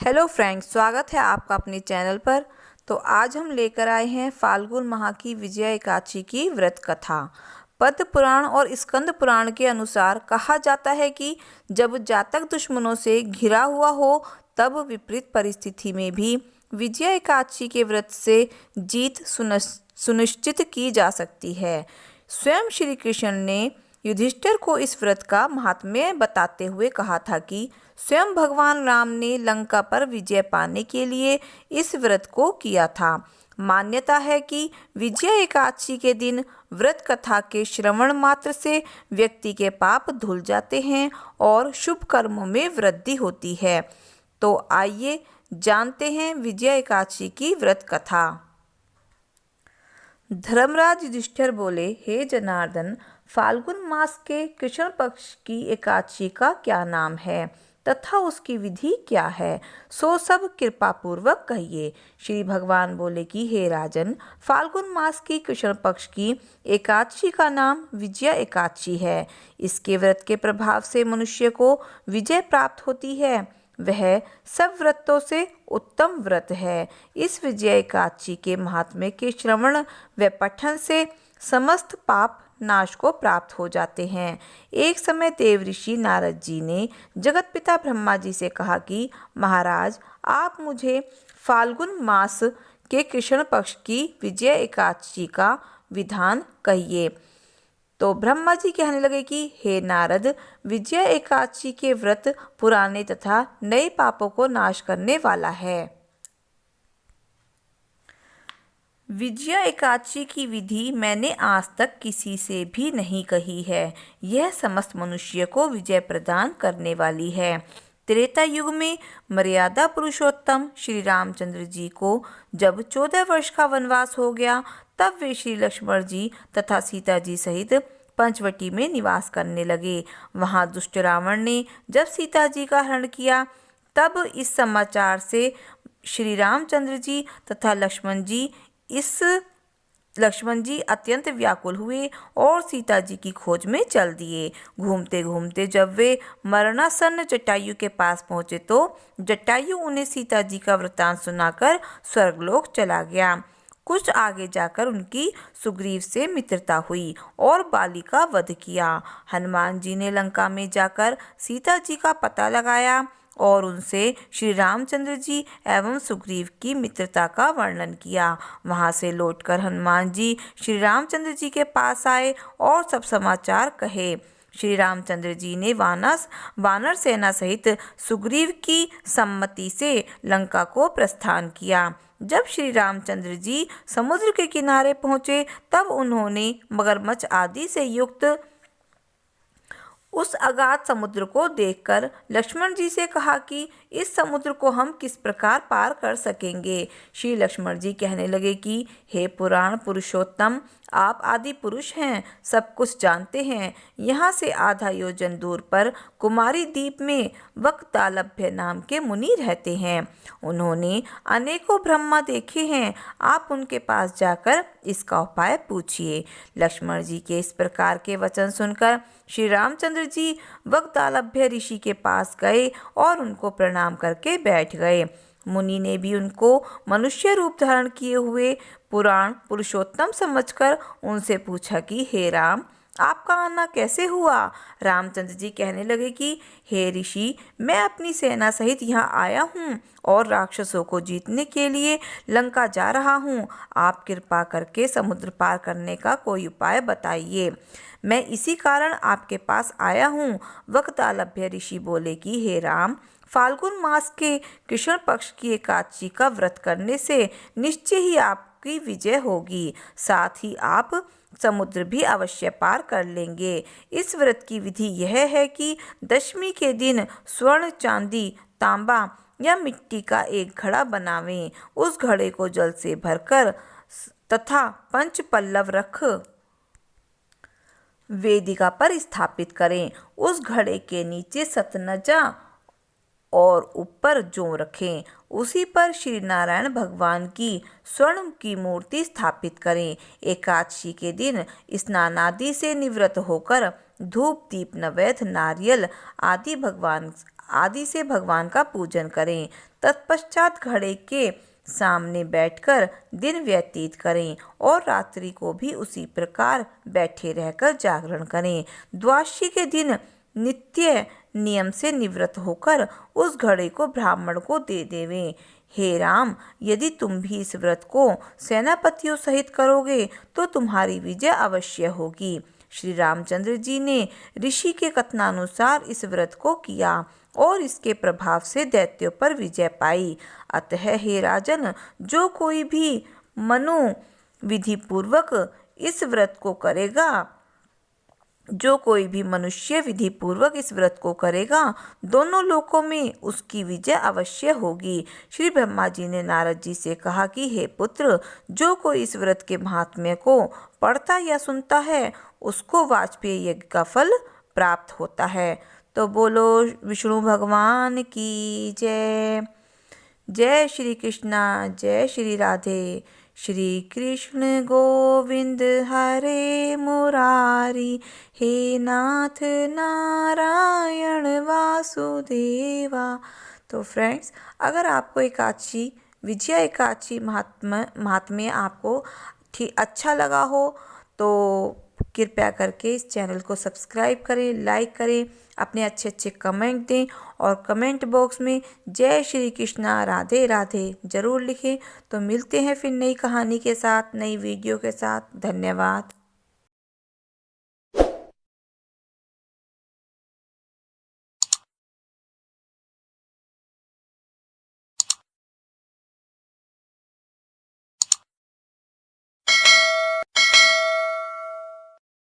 Hello friends, स्वागत है आपका अपने चैनल पर। तो आज हम लेकर आए हैं फाल्गुन माह की विजया एकादशी की व्रत कथा। पद्म पुराण और स्कंद पुराण के अनुसार कहा जाता है कि जब जातक दुश्मनों से घिरा हुआ हो तब विपरीत परिस्थिति में भी विजया एकादशी के व्रत से जीत सुनिश्चित की जा सकती है। स्वयं श्री कृष्ण ने युधिष्ठिर को इस व्रत का महात्म्य बताते हुए कहा था कि स्वयं भगवान राम ने लंका पर विजय पाने के लिए इस व्रत को किया था। मान्यता है कि विजया एकादशी के दिन व्रत कथा के श्रवण मात्र से व्यक्ति के पाप धुल जाते हैं और शुभ कर्मों में वृद्धि होती है। तो आइए जानते हैं विजया एकादशी की व्रत कथा। धर्मराज युधिष्ठिर बोले, हे जनार्दन, फाल्गुन मास के कृष्ण पक्ष की एकादशी का क्या नाम है तथा उसकी विधि क्या है, सो सब कृपा पूर्वक कहिए। श्री भगवान बोले कि हे राजन, फाल्गुन मास की कृष्ण पक्ष की एकादशी का नाम विजया एकादशी है। इसके व्रत के प्रभाव से मनुष्य को विजय प्राप्त होती है। वह सब व्रतों से उत्तम व्रत है। इस विजया एकादशी के महात्म्य के श्रवण व पठन से समस्त पाप नाश को प्राप्त हो जाते हैं। एक समय देव ऋषि नारद जी ने जगत पिता ब्रह्मा जी से कहा कि महाराज, आप मुझे फाल्गुन मास के कृष्ण पक्ष की विजया एकादशी का विधान कहिए। तो ब्रह्मा जी कहने लगे कि हे नारद, विजया एकादशी के व्रत पुराने तथा नए पापों को नाश करने वाला है। विजया एकादशी की विधि मैंने आज तक किसी से भी नहीं कही है। यह समस्त मनुष्य को विजय प्रदान करने वाली है। त्रेता युग में मर्यादा पुरुषोत्तम श्री रामचंद्र जी को जब 14 वर्ष का वनवास हो गया, तब वे श्री लक्ष्मण जी तथा सीता जी सहित पंचवटी में निवास करने लगे। वहां दुष्ट रावण ने जब सीता जी का हरण किया, तब इस समाचार से श्री रामचंद्र जी तथा लक्ष्मण जी अत्यंत व्याकुल हुए और सीता जी की खोज में चल दिए। घूमते घूमते जब वे मरणासन्न जटायु के पास पहुंचे तो जटायु उन्हें सीता जी का वृत्तांत सुनाकर स्वर्गलोक चला गया। कुछ आगे जाकर उनकी सुग्रीव से मित्रता हुई और बाली का वध किया। हनुमान जी ने लंका में जाकर सीता जी का पता लगाया और उनसे श्री रामचंद्र जी एवं सुग्रीव की मित्रता का वर्णन किया। वहां से लौटकर हनुमान जी श्री रामचंद्र जी के पास आए और सब समाचार कहे। श्री रामचंद्र जी ने वानर सेना सहित सुग्रीव की सम्मति से लंका को प्रस्थान किया। जब श्री रामचंद्र जी समुद्र के किनारे पहुंचे, तब उन्होंने मगरमच्छ आदि से युक्त उस अगाध समुद्र को देखकर लक्ष्मण जी से कहा कि इस समुद्र को हम किस प्रकार पार कर सकेंगे। श्री लक्ष्मण जी कहने लगे कि हे पुराण पुरुषोत्तम, आप आदि पुरुष हैं, सब कुछ जानते हैं। यहाँ से आधा योजन दूर पर कुमारी द्वीप में वक्तालभ्य नाम के मुनि रहते हैं। उन्होंने अनेकों ब्रह्मा देखे हैं। आप उनके पास जाकर इसका उपाय पूछिए। लक्ष्मण जी के इस प्रकार के वचन सुनकर श्री रामचंद्र जी वक्तालभ्य ऋषि के पास गए और उनको प्रणाम करके बैठ गए। मुनि ने भी उनको मनुष्य रूप धारण किए हुए पुराण पुरुषोत्तम समझकर उनसे पूछा कि हे राम, आपका आना कैसे हुआ। रामचंद्र जी कहने लगे कि हे ऋषि, मैं अपनी सेना सहित यहाँ आया हूँ और राक्षसों को जीतने के लिए लंका जा रहा हूँ। आप कृपा करके समुद्र पार करने का कोई उपाय बताइए। मैं इसी कारण आपके पास आया हूँ। वक्तालभ्य ऋषि बोले कि हे राम, फाल्गुन मास के कृष्ण पक्ष की एकादशी का व्रत करने से निश्चय ही आपकी विजय होगी। साथ ही आप समुद्र भी अवश्य पार कर लेंगे। इस व्रत की विधि यह है कि दशमी के दिन स्वर्ण, चांदी, तांबा या मिट्टी का एक घड़ा बनावें। उस घड़े को जल से भरकर तथा पंच पल्लव रख वेदिका पर स्थापित करें। उस घड़े के नीचे सतनजा और ऊपर जौ रखें। उसी पर श्री नारायण भगवान की स्वर्ण की मूर्ति स्थापित करें। एकादशी के दिन स्नान आदि से निवृत्त होकर धूप, दीप, नैवेद्य, नारियल आदि भगवान आदि से भगवान का पूजन करें। तत्पश्चात घड़े के सामने बैठकर दिन व्यतीत करें और रात्रि को भी उसी प्रकार बैठे रहकर जागरण करें। द्वादशी के दिन नित्य नियम से निवृत्त होकर उस घड़े को ब्राह्मण को दे देवें। हे राम, यदि तुम भी इस व्रत को सेनापतियों सहित करोगे तो तुम्हारी विजय अवश्य होगी। श्री रामचंद्र जी ने ऋषि के कथनानुसार इस व्रत को किया और इसके प्रभाव से दैत्यों पर विजय पाई। अतः हे राजन, जो कोई भी विधि पूर्वक इस व्रत को करेगा, जो कोई भी मनुष्य विधि पूर्वक इस व्रत को करेगा, दोनों लोकों में उसकी विजय अवश्य होगी। श्री ब्रह्मा जी ने नारद जी से कहा कि हे पुत्र, जो कोई इस व्रत के महात्म्य को पढ़ता या सुनता है उसको वाजपेयी यज्ञ का फल प्राप्त होता है। तो बोलो विष्णु भगवान की जय। जय श्री कृष्णा, जय श्री राधे। श्री कृष्ण गोविंद हरे मुरारी, हे नाथ नारायण वासुदेवा। तो फ्रेंड्स, अगर आपको एकादशी, विजया एकादशी महात्म्य आपको अच्छा लगा हो तो कृपया करके इस चैनल को सब्सक्राइब करें, लाइक करें, अपने अच्छे अच्छे कमेंट दें और कमेंट बॉक्स में जय श्री कृष्णा राधे राधे ज़रूर लिखें। तो मिलते हैं फिर नई कहानी के साथ, नई वीडियो के साथ। धन्यवाद।